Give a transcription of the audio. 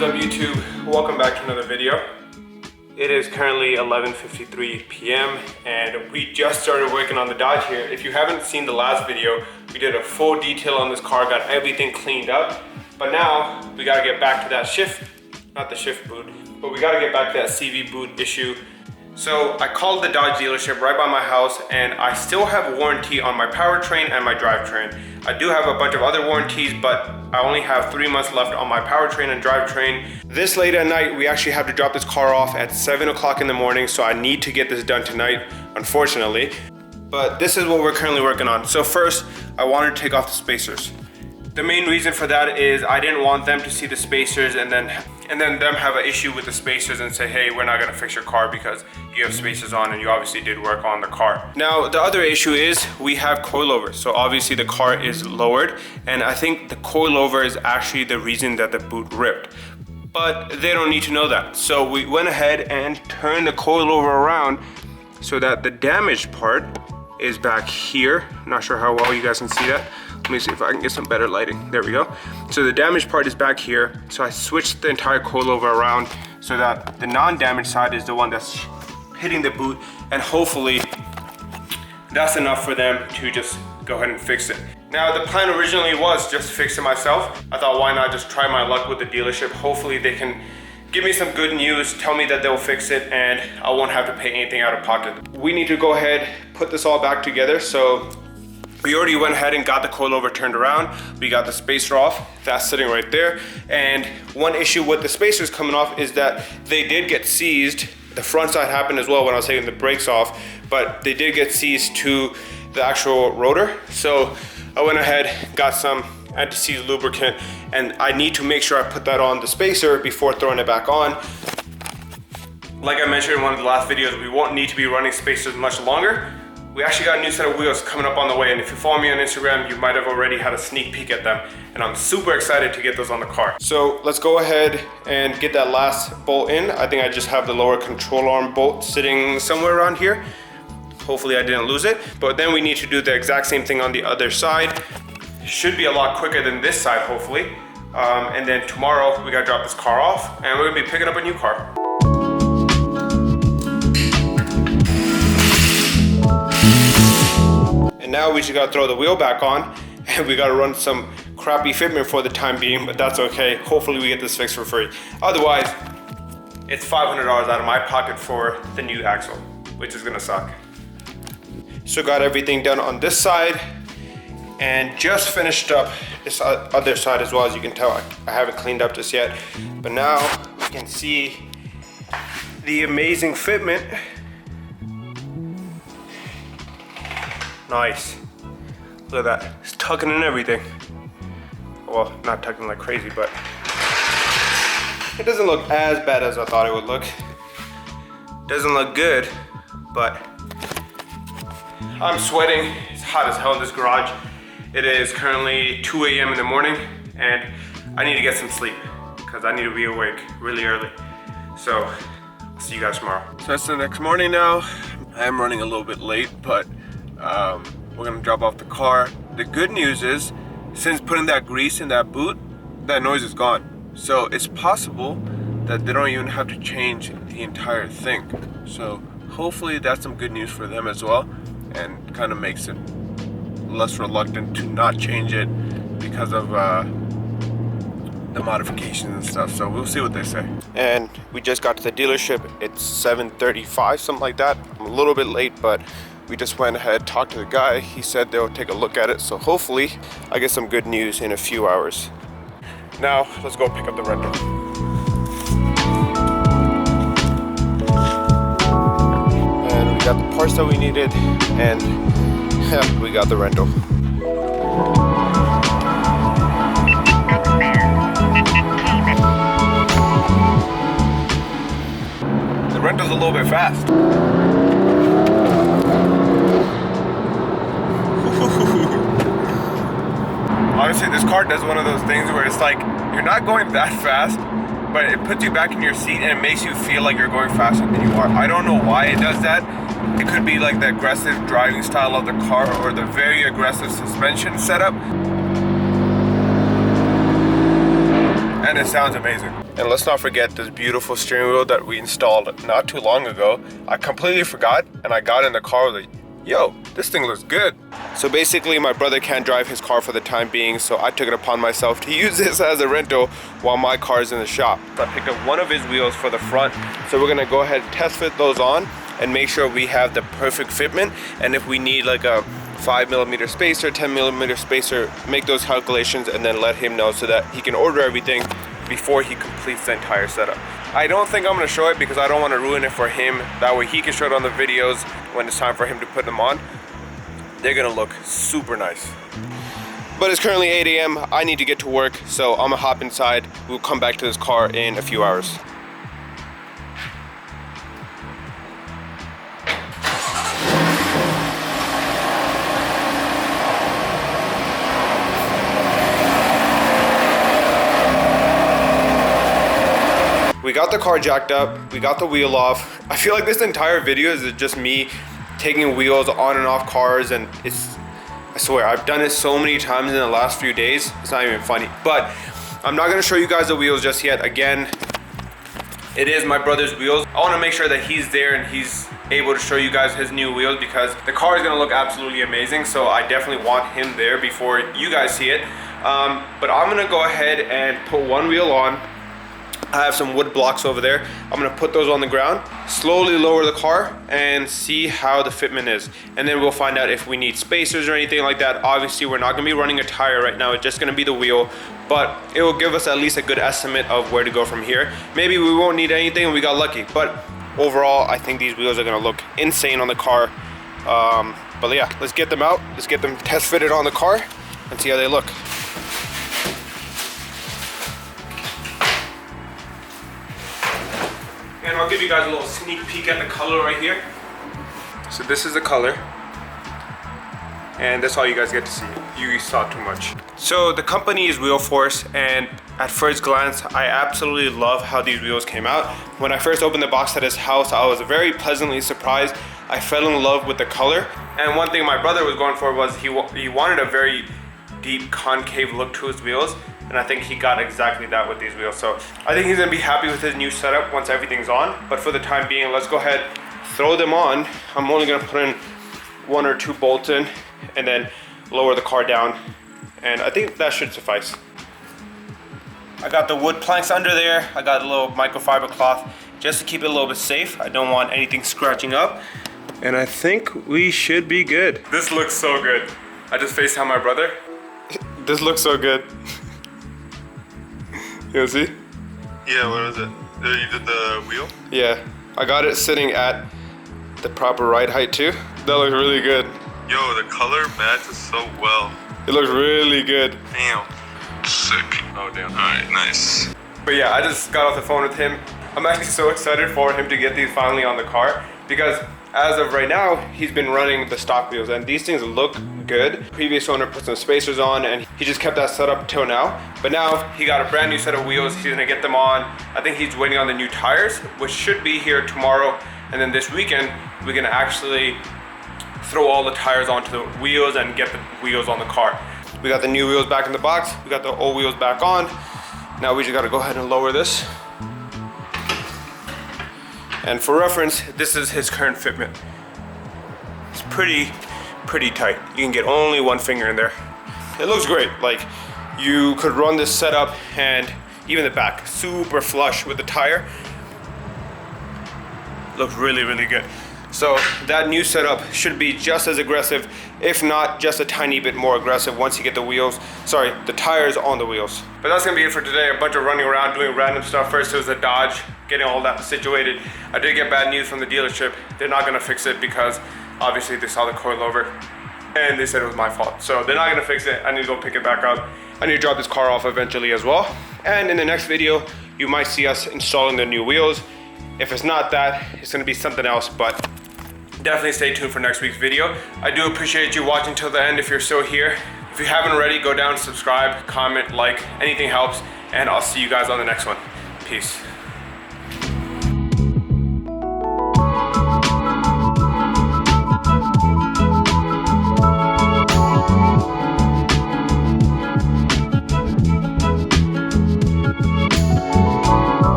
What is up YouTube? Welcome back to another video. It is currently 11:53 p.m. and we just started working on the Dodge here. If you haven't seen the last video, we did a full detail on this car, got everything cleaned up. But now we gotta get back to that not the shift boot, but we gotta get back to that CV boot issue. So I called the Dodge dealership right by my house and I still have warranty on my powertrain and my drivetrain. I do have a bunch of other warranties, but I only have 3 months left on my powertrain and drivetrain. This late at night, we actually have to drop this car off at 7 o'clock in the morning, so I need to get this done tonight, unfortunately. But this is what we're currently working on. So first, I wanted to take off the spacers. The main reason for that is I didn't want them to see the spacers and then them have an issue with the spacers and say, hey, we're not gonna fix your car because you have spacers on and you obviously did work on the car. Now, the other issue is we have coilovers. So obviously the car is lowered and I think the coilover is actually the reason that the boot ripped. But they don't need to know that. So we went ahead and turned the coilover around so that the damaged part is back here. Not sure how well you guys can see that. Let me see if I can get some better lighting. There we go. So the damaged part is back here. So I switched the entire coilover around so that the non-damaged side is the one that's hitting the boot, and hopefully that's enough for them to just go ahead and fix it. Now the plan originally was just to fix it myself. I thought, why not just try my luck with the dealership? Hopefully they can give me some good news, tell me that they'll fix it, and I won't have to pay anything out of pocket. We need to go ahead, put this all back together. So we already went ahead and got the coilover turned around. We got the spacer off, that's sitting right there. And one issue with the spacers coming off is that they did get seized. The front side happened as well when I was taking the brakes off, but they did get seized to the actual rotor. So I went ahead, got some anti-seize lubricant, and I need to make sure I put that on the spacer before throwing it back on. Like I mentioned in one of the last videos, we won't need to be running spacers much longer. We actually got a new set of wheels coming up on the way, and if you follow me on Instagram, you might have already had a sneak peek at them, and I'm super excited to get those on the car. So let's go ahead and get that last bolt in. I think I just have the lower control arm bolt sitting somewhere around here. Hopefully I didn't lose it, but then we need to do the exact same thing on the other side. Should be a lot quicker than this side, hopefully. And then tomorrow we gotta drop this car off, and we're gonna be picking up a new car. And now we just gotta throw the wheel back on, and we gotta run some crappy fitment for the time being, but that's okay. Hopefully we get this fixed for free. Otherwise, it's $500 out of my pocket for the new axle, which is gonna suck. So got everything done on this side, and just finished up this other side as well. As you can tell, I haven't cleaned up just yet, but now we can see the amazing fitment. Nice. Look at that. It's tucking in everything. Well, not tucking like crazy, but it doesn't look as bad as I thought it would look. Doesn't look good, but I'm sweating. It's hot as hell in this garage. It is currently 2 a.m. in the morning, and I need to get some sleep because I need to be awake really early. So I'll see you guys tomorrow. So that's the next morning now. I am running a little bit late, but we're gonna drop off the car. The good news is, since putting that grease in that boot, that noise is gone. So it's possible that they don't even have to change the entire thing. So hopefully that's some good news for them as well, and kind of makes it less reluctant to not change it because of the modifications and stuff. So we'll see what they say. And we just got to the dealership. It's 7:35, something like that. I'm a little bit late, but we just went ahead, talked to the guy. He said they'll take a look at it. So hopefully I get some good news in a few hours. Now let's go pick up the rental. And we got the parts that we needed, and yeah, we got the rental. The rental's a little bit fast. Honestly, this car does one of those things where it's like, you're not going that fast, but it puts you back in your seat and it makes you feel like you're going faster than you are. I don't know why it does that. It could be like the aggressive driving style of the car or the very aggressive suspension setup. And it sounds amazing. And let's not forget this beautiful steering wheel that we installed not too long ago. I completely forgot, and I got in the car with yo, this thing looks good. So basically my brother can't drive his car for the time being, so I took it upon myself to use this as a rental while my car is in the shop. So I picked up one of his wheels for the front, so we're gonna go ahead and test fit those on and make sure we have the perfect fitment. And if we need like a 5mm spacer, 10mm spacer, make those calculations and then let him know so that he can order everything before he completes the entire setup. I don't think I'm gonna show it because I don't wanna ruin it for him. That way he can show it on the videos when it's time for him to put them on. They're gonna look super nice. But it's currently 8 a.m. I need to get to work, so I'm gonna hop inside. We'll come back to this car in a few hours. We got the car jacked up, we got the wheel off. I feel like this entire video is just me taking wheels on and off cars, and I swear, I've done it so many times in the last few days, it's not even funny. But I'm not gonna show you guys the wheels just yet. Again, it is my brother's wheels. I wanna make sure that he's there and he's able to show you guys his new wheels because the car is gonna look absolutely amazing. So I definitely want him there before you guys see it. But I'm gonna go ahead and put one wheel on. I have some wood blocks over there. I'm gonna put those on the ground, slowly lower the car and see how the fitment is. And then we'll find out if we need spacers or anything like that. Obviously, we're not gonna be running a tire right now. It's just gonna be the wheel, but it will give us at least a good estimate of where to go from here. Maybe we won't need anything and we got lucky, but overall, I think these wheels are gonna look insane on the car. But yeah, let's get them out. Let's get them test fitted on the car and see how they look. And I'll give you guys a little sneak peek at the color right here. So this is the color. And that's all you guys get to see. You saw too much. So the company is Wheel Force, and at first glance, I absolutely love how these wheels came out. When I first opened the box at his house, I was very pleasantly surprised. I fell in love with the color. And one thing my brother was going for was he wanted a very deep concave look to his wheels. And I think he got exactly that with these wheels. So I think he's gonna be happy with his new setup once everything's on. But for the time being, let's go ahead, throw them on. I'm only gonna put in 1 or 2 bolts in and then lower the car down. And I think that should suffice. I got the wood planks under there. I got a little microfiber cloth just to keep it a little bit safe. I don't want anything scratching up. And I think we should be good. This looks so good. I just FaceTimed my brother. This looks so good. You wanna see? Yeah, what is it? You did the wheel? Yeah, I got it sitting at the proper ride height too. That looks really good. Yo, the color matches so well. It looks really good. Damn. Sick. Oh, damn. All right, nice. But yeah, I just got off the phone with him. I'm actually so excited for him to get these finally on the car because as of right now, he's been running the stock wheels and these things look good. Previous owner put some spacers on and he just kept that set up till now. But now he got a brand new set of wheels. He's gonna get them on. I think he's waiting on the new tires, which should be here tomorrow. And then this weekend, we're gonna actually throw all the tires onto the wheels and get the wheels on the car. We got the new wheels back in the box. We got the old wheels back on. Now we just gotta go ahead and lower this. And for reference, this is his current fitment. It's pretty tight. You can get only 1 finger in there. It looks great. Like, you could run this setup and even the back, super flush with the tire. Looks really, really good. So that new setup should be just as aggressive, if not just a tiny bit more aggressive once you get the tires on the wheels. But that's gonna be it for today. A bunch of running around doing random stuff. First it was a Dodge, getting all that situated. I did get bad news from the dealership. They're not gonna fix it because obviously they saw the coilover and they said it was my fault. So they're not gonna fix it. I need to go pick it back up. I need to drop this car off eventually as well. And in the next video, you might see us installing the new wheels. If it's not that, it's gonna be something else, but definitely stay tuned for next week's video. I do appreciate you watching till the end if you're still here. If you haven't already, go down, subscribe, comment, like, anything helps, and I'll see you guys on the next one. Peace.